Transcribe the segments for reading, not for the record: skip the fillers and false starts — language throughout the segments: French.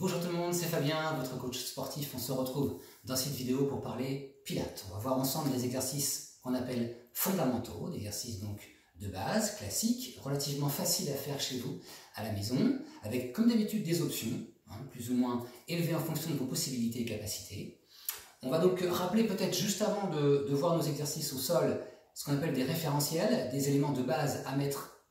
Bonjour tout le monde, c'est Fabien, votre coach sportif. On se retrouve dans cette vidéo pour parler pilates. On va voir ensemble des exercices qu'on appelle fondamentaux, des exercices donc de base, classiques, relativement faciles à faire chez vous à la maison, avec comme d'habitude des options, plus ou moins élevées en fonction de vos possibilités et capacités. On va donc rappeler peut-être juste avant de voir nos exercices au sol, ce qu'on appelle des référentiels, des éléments de base à mettre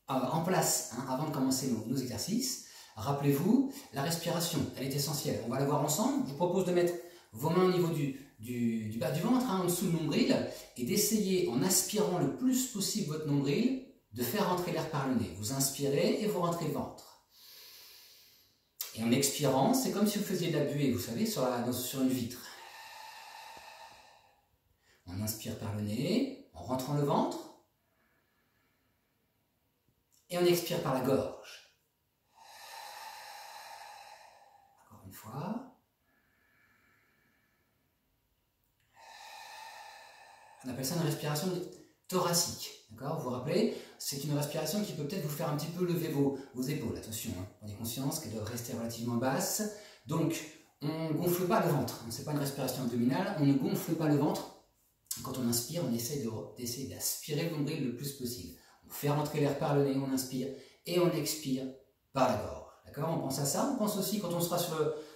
en place avant de commencer nos exercices. Rappelez-vous, la respiration, elle est essentielle. On va la voir ensemble. Je vous propose de mettre vos mains au niveau du bas du ventre, en dessous du nombril, et d'essayer, en aspirant le plus possible votre nombril, de faire rentrer l'air par le nez. Vous inspirez et vous rentrez le ventre. Et en expirant, c'est comme si vous faisiez de la buée, vous savez, sur une vitre. On inspire par le nez, en rentrant le ventre, et on expire par la gorge. Encore une fois. On appelle ça une respiration thoracique. D'accord ? Vous vous rappelez, c'est une respiration qui peut peut-être vous faire un petit peu lever vos épaules. Attention, prenez conscience qu'elles doivent rester relativement basses. Donc, on ne gonfle pas le ventre. Ce n'est pas une respiration abdominale. On ne gonfle pas le ventre. Quand on inspire, on essaie d'aspirer le nombril le plus possible. On fait rentrer l'air par le nez, on inspire, et on expire par la gorge. D'accord ? On pense à ça. On pense aussi, quand on sera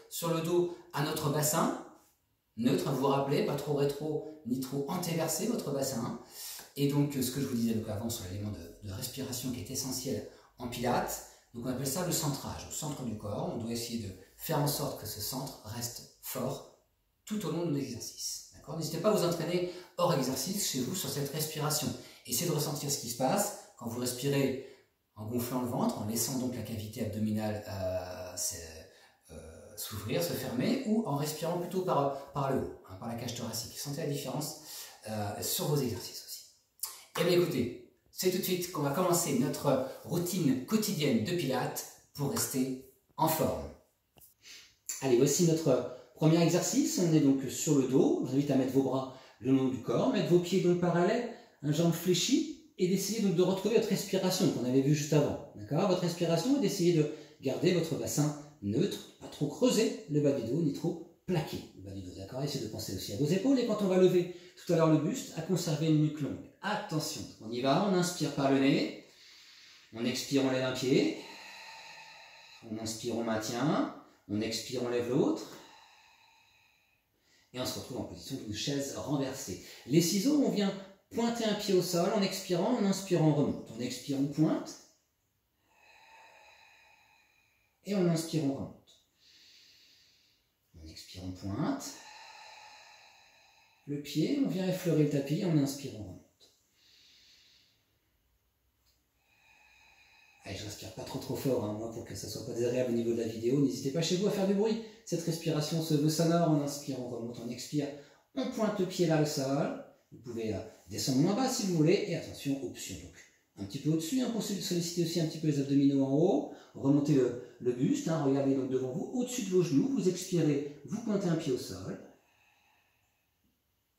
sur le dos, à notre bassin. Neutre, vous vous rappelez, pas trop rétro, ni trop antéversé, votre bassin. Et donc, ce que je vous disais donc avant sur l'élément de respiration qui est essentiel en pilates, donc on appelle ça le centrage, au centre du corps. On doit essayer de faire en sorte que ce centre reste fort tout au long de l'exercice. N'hésitez pas à vous entraîner hors exercice chez vous sur cette respiration. Essayez de ressentir ce qui se passe quand vous respirez en gonflant le ventre, en laissant donc la cavité abdominale s'ouvrir, se fermer, ou en respirant plutôt par le haut, par la cage thoracique. Sentez la différence sur vos exercices aussi. Eh bien écoutez, c'est tout de suite qu'on va commencer notre routine quotidienne de pilates pour rester en forme. Allez, voici notre premier exercice. On est donc sur le dos. Je vous invite à mettre vos bras le long du corps, mettre vos pieds donc parallèles, jambes fléchies, et d'essayer donc de retrouver votre respiration qu'on avait vue juste avant. D'accord ? Votre respiration est d'essayer de garder votre bassin neutre, pas trop creuser le bas du dos, ni trop plaquer le bas du dos. D'accord ? Essayez de penser aussi à vos épaules, et quand on va lever tout à l'heure le buste, à conserver une nuque longue. Attention, on y va, on inspire par le nez, on expire, on lève un pied, on inspire, on maintient, on expire, on lève l'autre, et on se retrouve en position d'une chaise renversée. Les ciseaux, on vient pointer un pied au sol en expirant, en inspirant, on remonte. On expire, on pointe, et on inspire, on remonte. On expire, on pointe, le pied, on vient effleurer le tapis, on inspire, on remonte. Allez, je respire pas trop fort, moi, pour que ça soit pas désagréable au niveau de la vidéo. N'hésitez pas chez vous à faire du bruit. Cette respiration se veut sonore. On inspire, on remonte, on expire, on pointe le pied vers le sol. Vous pouvez descendre moins bas si vous voulez. Et attention, option. Donc, un petit peu au-dessus, pour solliciter aussi un petit peu les abdominaux en haut. Remontez le buste, regardez donc devant vous, au-dessus de vos genoux. Vous expirez, vous pointez un pied au sol.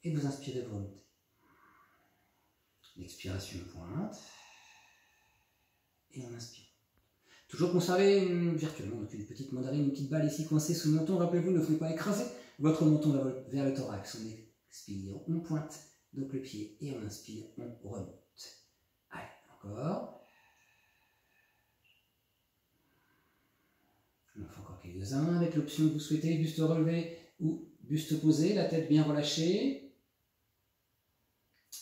Et vous inspirez, vous remontez. L'expiration pointe. Et on inspire. Toujours conserver virtuellement donc une petite mandarine, une petite balle ici coincée sous le menton. Rappelez-vous, ne faites pas écraser votre menton vers le thorax. On expire, on pointe donc le pied et on inspire, on remonte. Allez, encore. On en fait encore quelques-uns avec l'option que vous souhaitez, buste relevé ou buste posé, la tête bien relâchée.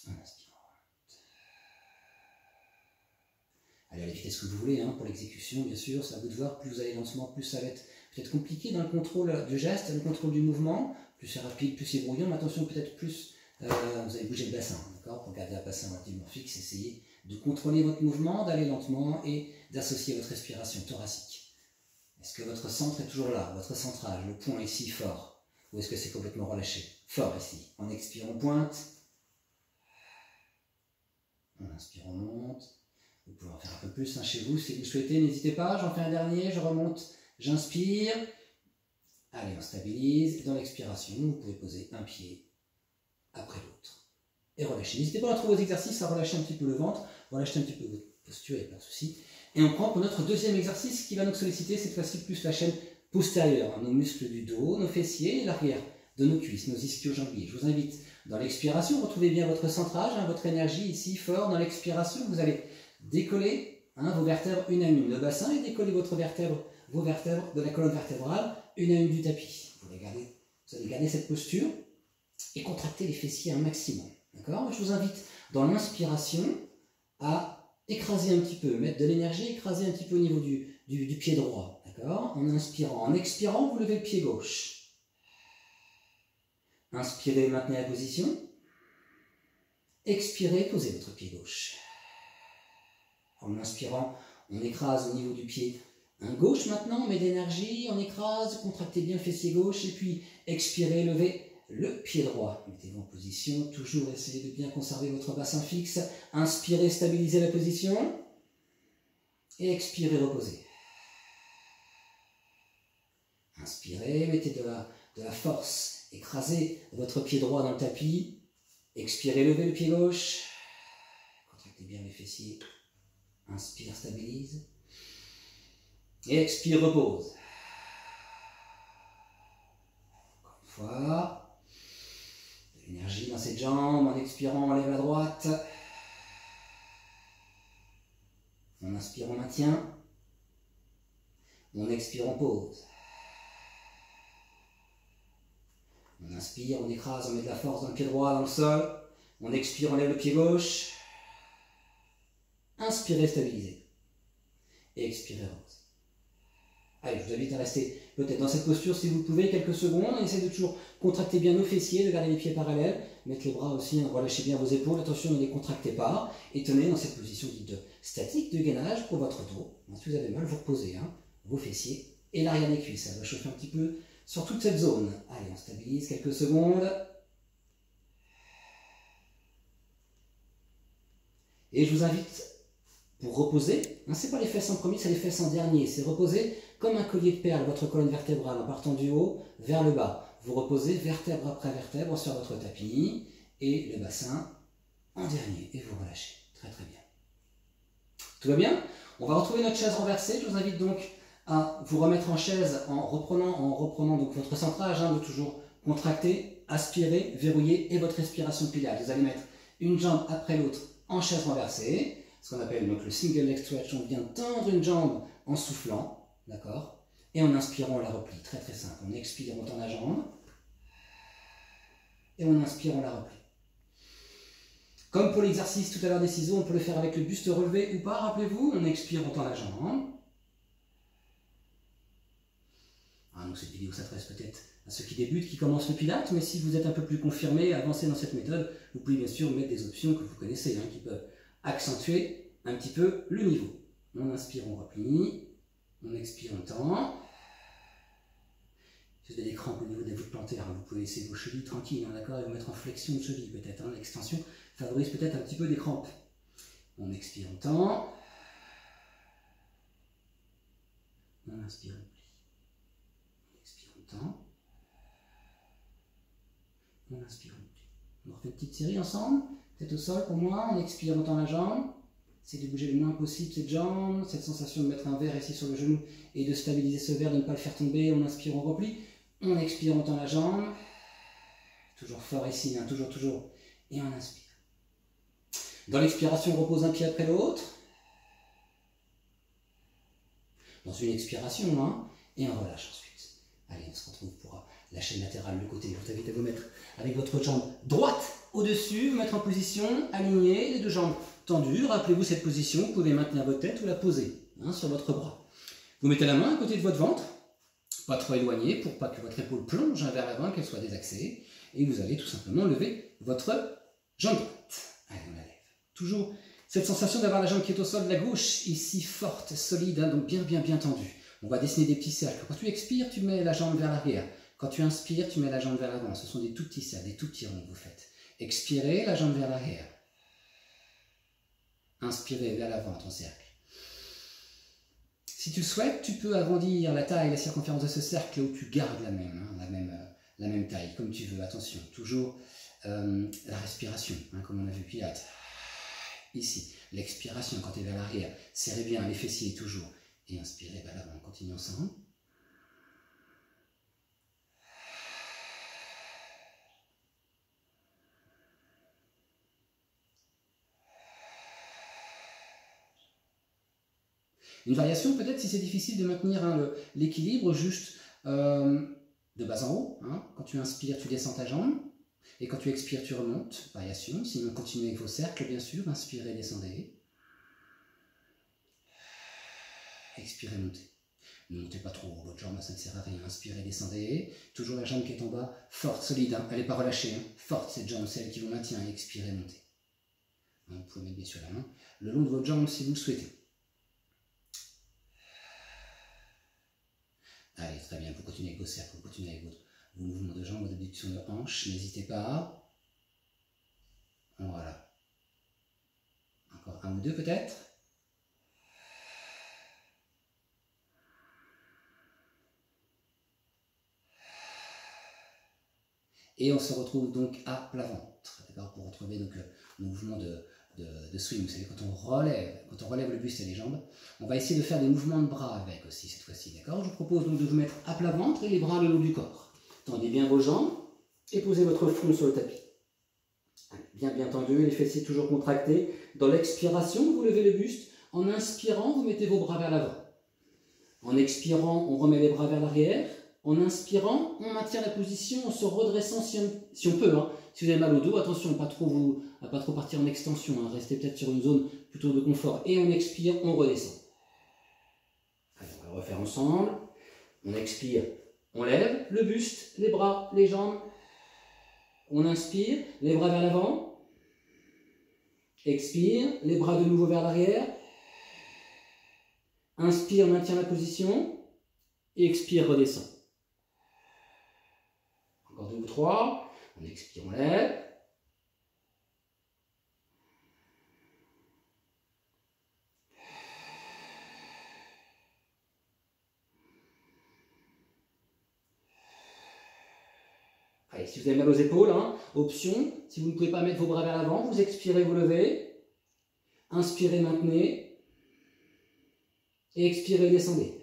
On inspire. Allez à la vitesse que vous voulez, pour l'exécution, bien sûr, c'est à vous de voir. Plus vous allez lentement, plus ça va être peut-être compliqué dans le contrôle du geste, le contrôle du mouvement. Plus c'est rapide, plus c'est brouillon, mais attention, peut-être plus vous allez bouger le bassin, d'accord ? Pour garder un bassin relativement fixe, essayez de contrôler votre mouvement, d'aller lentement et d'associer votre respiration thoracique. Est-ce que votre centre est toujours là, votre centrage, le point ici fort, ou est-ce que c'est complètement relâché ? Fort ici. On expire, on pointe. On inspire, on monte. Vous pouvez en faire un peu plus chez vous si vous souhaitez, n'hésitez pas. J'en fais un dernier, je remonte, j'inspire. Allez, on stabilise. Dans l'expiration, vous pouvez poser un pied après l'autre. Et relâcher. N'hésitez pas à trouver vos exercices, à relâcher un petit peu le ventre, relâcher un petit peu votre posture, il n'y a pas de souci. Et on prend pour notre deuxième exercice qui va nous solliciter cette fois-ci plus la chaîne postérieurs, hein, nos muscles du dos, nos fessiers et l'arrière de nos cuisses, nos ischio-jambiers. Je vous invite dans l'expiration, retrouvez bien votre centrage, hein, votre énergie ici fort. Dans l'expiration, vous allez décoller hein, vos vertèbres une à une, le bassin, et décoller vos vertèbres de la colonne vertébrale une à une du tapis. Vous allez garder cette posture et contracter les fessiers un maximum. D'accord ? Je vous invite dans l'inspiration à écraser un petit peu, mettre de l'énergie, écraser un petit peu au niveau du pied droit. D'accord ? En inspirant. En expirant, vous levez le pied gauche. Inspirez, maintenez la position. Expirez, posez votre pied gauche. En inspirant, on écrase au niveau du pied gauche maintenant, on met d'énergie, on écrase, contractez bien le fessier gauche, et puis expirez, levez le pied droit. Mettez-vous en position, toujours essayez de bien conserver votre bassin fixe. Inspirez, stabilisez la position. Et expirez, reposez. Inspirez, mettez de la force, écrasez votre pied droit dans le tapis. Expirez, levez le pied gauche. Contractez bien les fessiers. Inspire, stabilise. Et expire, repose. Encore une fois. De l'énergie dans cette jambe. En expirant, on lève la droite. On inspire, on maintient. On expire, on pose. On inspire, on écrase, on met de la force dans le pied droit, dans le sol. On expire, on lève le pied gauche. Inspirez, stabilisez. Et expirez, repose. Allez, je vous invite à rester peut-être dans cette posture si vous le pouvez, quelques secondes. On essaie de toujours contracter bien nos fessiers, de garder les pieds parallèles. Mettre les bras aussi, relâchez bien vos épaules. Attention, ne les contractez pas. Et tenez dans cette position dite de statique, de gainage pour votre dos. Si vous avez mal, vous reposez vos fessiers et l'arrière des cuisses. Ça va chauffer un petit peu sur toute cette zone. Allez, on stabilise quelques secondes. Et je vous invite, pour reposer, c'est pas les fesses en premier, c'est les fesses en dernier. C'est reposer comme un collier de perles, votre colonne vertébrale, en partant du haut vers le bas. Vous reposez vertèbre après vertèbre sur votre tapis, et le bassin en dernier. Et vous relâchez. Très très bien. Tout va bien? On va retrouver notre chaise renversée. Je vous invite donc à vous remettre en chaise en reprenant donc votre centrage, de toujours contracter, aspirer, verrouiller, et votre respiration pilates. Vous allez mettre une jambe après l'autre en chaise renversée, ce qu'on appelle donc le single leg stretch. On vient tendre une jambe en soufflant, d'accord? Et en inspirant, on la replie. Très très simple. On expire, on tend la jambe, et on inspire, on la replie. Comme pour l'exercice tout à l'heure des ciseaux, on peut le faire avec le buste relevé ou pas, rappelez-vous. On expire, on tend la jambe. Donc cette vidéo s'adresse peut-être à ceux qui débutent, qui commencent le pilates, mais si vous êtes un peu plus confirmé, avancé dans cette méthode, vous pouvez bien sûr mettre des options que vous connaissez, qui peuvent accentuer un petit peu le niveau. On inspire, on replie, on expire, on tend. Si vous avez des crampes au niveau des voûtes plantaires, vous pouvez laisser vos chevilles tranquilles, d'accord, et vous mettre en flexion de cheville peut-être. L'extension favorise peut-être un petit peu des crampes. On expire, on tend. On inspire, on plie. On expire, on tend. On inspire, on plie. On refait une petite série ensemble. Tête au sol pour moi. On expire, on tend la jambe. Essayez de bouger le moins possible cette jambe. Cette sensation de mettre un verre ici sur le genou et de stabiliser ce verre, de ne pas le faire tomber. On inspire, on replie. On expire, on tend la jambe. Toujours fort ici, toujours. Et on inspire. Dans l'expiration, on repose un pied après l'autre. Dans une expiration, et on relâche ensuite. Allez, on se retrouve pour la chaîne latérale, le côté. Je vous invite à vous mettre avec votre jambe droite au-dessus, vous mettre en position alignée, les deux jambes tendues. Rappelez-vous cette position, vous pouvez maintenir votre tête ou la poser sur votre bras. Vous mettez la main à côté de votre ventre, pas trop éloigné pour pas que votre épaule plonge vers l'avant, qu'elle soit désaxée. Et vous allez tout simplement lever votre jambe droite. Allez, on la lève. Toujours cette sensation d'avoir la jambe qui est au sol de la gauche, ici forte, solide, donc bien tendue. On va dessiner des petits cercles. Quand tu expires, tu mets la jambe vers l'arrière. Quand tu inspires, tu mets la jambe vers l'avant. Ce sont des tout petits cercles, des tout petits ronds que vous faites. Expirez, la jambe vers l'arrière. Inspirez, vers l'avant, ton cercle. Si tu le souhaites, tu peux agrandir la taille, la circonférence de ce cercle où tu gardes la même taille, comme tu veux. Attention, toujours la respiration, comme on a vu Pilates. Ici, l'expiration quand tu es vers l'arrière. Serrez bien les fessiers toujours. Et inspirez vers l'avant. On continue ensemble. Une variation peut-être si c'est difficile de maintenir hein, l'équilibre juste de bas en haut. Hein. Quand tu inspires, tu descends ta jambe. Et quand tu expires, tu remontes. Variation. Sinon, continuez avec vos cercles, bien sûr. Inspirez, descendez. Expirez, montez. Ne montez pas trop votre jambe, ça ne sert à rien. Inspirez, descendez. Toujours la jambe qui est en bas, forte, solide. Hein. Elle n'est pas relâchée. Hein. Forte cette jambe, c'est elle qui vous maintient. Expirez, montez. Vous pouvez mettre bien sûr la main le long de votre jambe si vous le souhaitez. Allez, très bien. Vous continuez avec vos cercles, vous continuez avec vos mouvements de jambes, vos abductions de hanches. N'hésitez pas. Voilà. Encore un ou deux peut-être. Et on se retrouve donc à plat ventre, d'accord, pour retrouver donc, le mouvement de swing. Vous savez, quand on relève le buste et les jambes, on va essayer de faire des mouvements de bras avec aussi cette fois-ci, d'accord. Je vous propose donc de vous mettre à plat ventre et les bras le long du corps. Tendez bien vos jambes et posez votre front sur le tapis. Bien tendu, les fessiers toujours contractés. Dans l'expiration, vous levez le buste. En inspirant, vous mettez vos bras vers l'avant. En expirant, on remet les bras vers l'arrière. En inspirant, on maintient la position en se redressant si on peut. Hein. Si vous avez mal au dos, attention à ne pas trop partir en extension. Hein. Restez peut-être sur une zone plutôt de confort. Et on expire, on redescend. Allez, on va le refaire ensemble. On expire, on lève le buste, les bras, les jambes. On inspire, les bras vers l'avant. Expire, les bras de nouveau vers l'arrière. Inspire, maintient la position. Et expire, redescend. Encore 2 ou 3. On expire, on lève. Allez, si vous avez mal aux épaules, hein, option, si vous ne pouvez pas mettre vos bras vers l'avant, vous expirez, vous levez. Inspirez, maintenez. Et expirez, descendez.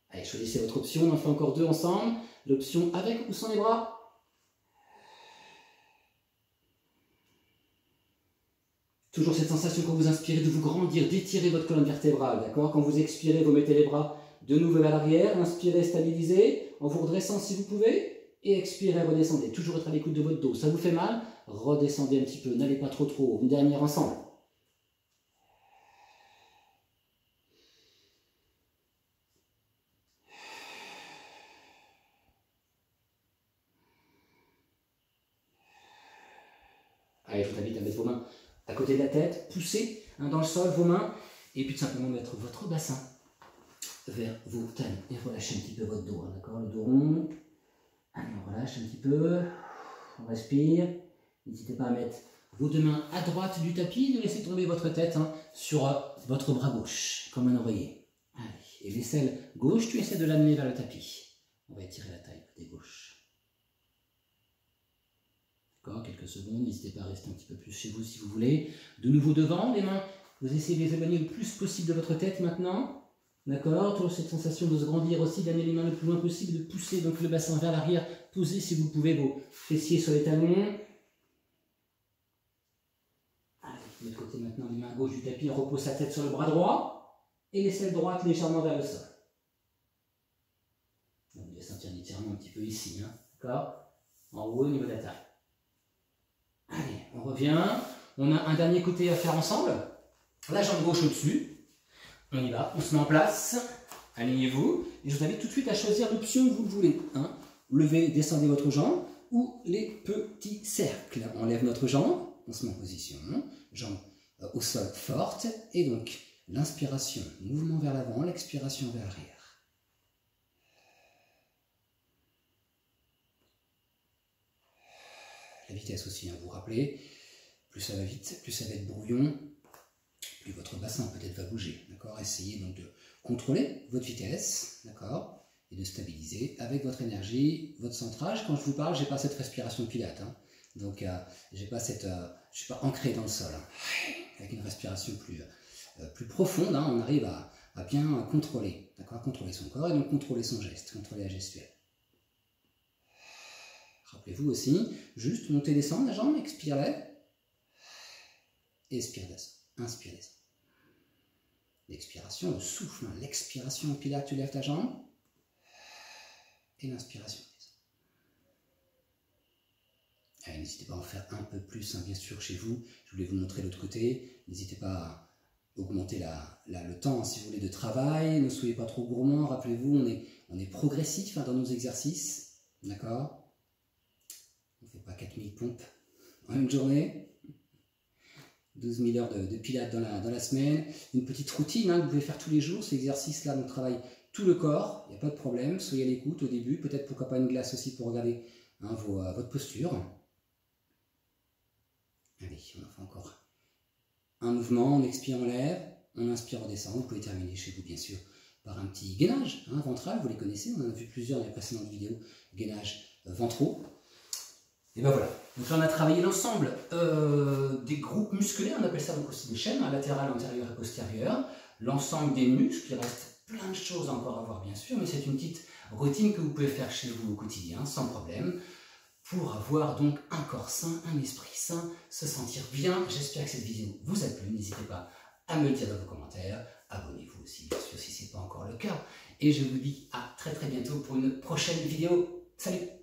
Allez, choisissez votre option, on en fait encore 2 ensemble. L'option avec ou sans les bras. Toujours cette sensation quand vous inspirez de vous grandir, d'étirer votre colonne vertébrale, d'accord. Quand vous expirez, vous mettez les bras de nouveau vers l'arrière. Inspirez, stabilisez, en vous redressant si vous pouvez. Et expirez, redescendez. Toujours être à l'écoute de votre dos. Ça vous fait mal? Redescendez un petit peu, n'allez pas trop haut. Une dernière ensemble. Allez, je vous invite à mettre vos mains à côté de la tête, poussez hein, dans le sol vos mains, et puis tout simplement mettre votre bassin vers vos talons, et relâchez un petit peu votre dos, hein, d'accord, le dos rond. Allez, on relâche un petit peu, on respire, n'hésitez pas à mettre vos 2 mains à droite du tapis, de laisser tomber votre tête hein, sur votre bras gauche, comme un oreiller. Allez, et l'aisselle gauche, tu essaies de l'amener vers le tapis. On va étirer la taille côté gauche. Quelques secondes, n'hésitez pas à rester un petit peu plus chez vous si vous voulez. De nouveau devant, les mains, vous essayez de les éloigner le plus possible de votre tête maintenant. D'accord. Toujours cette sensation de se grandir aussi, d'amener les mains le plus loin possible, de pousser donc le bassin vers l'arrière. Posez si vous pouvez vos fessiers sur les talons. Allez, de l'autre côté maintenant, les mains gauche du tapis, on repose sa tête sur le bras droit et l'aisselle droite légèrement vers le sol. Vous devez sentir un étirement un petit peu ici, hein. D'accord. En haut au niveau de la taille. Allez, on revient. On a un dernier côté à faire ensemble. La jambe gauche au-dessus. On y va, on se met en place. Alignez-vous. Et je vous invite tout de suite à choisir l'option que vous voulez. Hein. Levez, descendez votre jambe ou les petits cercles. On lève notre jambe, on se met en position. Jambe au sol forte. Et donc, l'inspiration, mouvement vers l'avant, l'expiration vers l'arrière. La vitesse aussi, hein, vous vous rappelez, plus ça va vite, plus ça va être brouillon, plus votre bassin peut-être va bouger, d'accord. Essayez donc de contrôler votre vitesse, d'accord, et de stabiliser avec votre énergie, votre centrage. Quand je vous parle, je n'ai pas cette respiration pilate, hein, donc je ne suis pas ancré dans le sol, hein. Avec une respiration plus profonde, hein, on arrive à bien contrôler, d'accord, contrôler son corps et donc contrôler son geste, contrôler la gestuelle. Rappelez-vous aussi, juste monter, descendre la jambe, expire, lève, expire, descend, inspire, descend. L'expiration, le souffle, hein, l'expiration, puis là tu lèves ta jambe. Et l'inspiration. N'hésitez pas à en faire un peu plus, hein, bien sûr, chez vous. Je voulais vous montrer l'autre côté. N'hésitez pas à augmenter le temps, hein, si vous voulez, de travail. Ne soyez pas trop gourmand. Rappelez-vous, on est progressif, hein, dans nos exercices. D'accord? On ne fait pas 4000 pompes en une journée. 12 000 heures de pilates dans la semaine. Une petite routine, hein, que vous pouvez faire tous les jours. Cet exercice-là, on travaille tout le corps. Il n'y a pas de problème. Soyez à l'écoute au début. Peut-être pourquoi pas une glace aussi pour regarder, hein, votre posture. Allez, on en fait encore un mouvement. On expire, on lève. On inspire, on descend. Vous pouvez terminer chez vous, bien sûr, par un petit gainage, hein, ventral. Vous les connaissez. On en a vu plusieurs dans les précédentes vidéos. Gainage ventraux. Et ben voilà, donc là on a travaillé l'ensemble des groupes musclés, on appelle ça donc aussi des chaînes, hein, latérales, antérieures et postérieures, l'ensemble des muscles, il reste plein de choses encore à voir bien sûr, mais c'est une petite routine que vous pouvez faire chez vous au quotidien, sans problème, pour avoir donc un corps sain, un esprit sain, se sentir bien. J'espère que cette vidéo vous a plu, n'hésitez pas à me le dire dans vos commentaires, abonnez-vous aussi bien sûr si ce n'est pas encore le cas, et je vous dis à très bientôt pour une prochaine vidéo. Salut!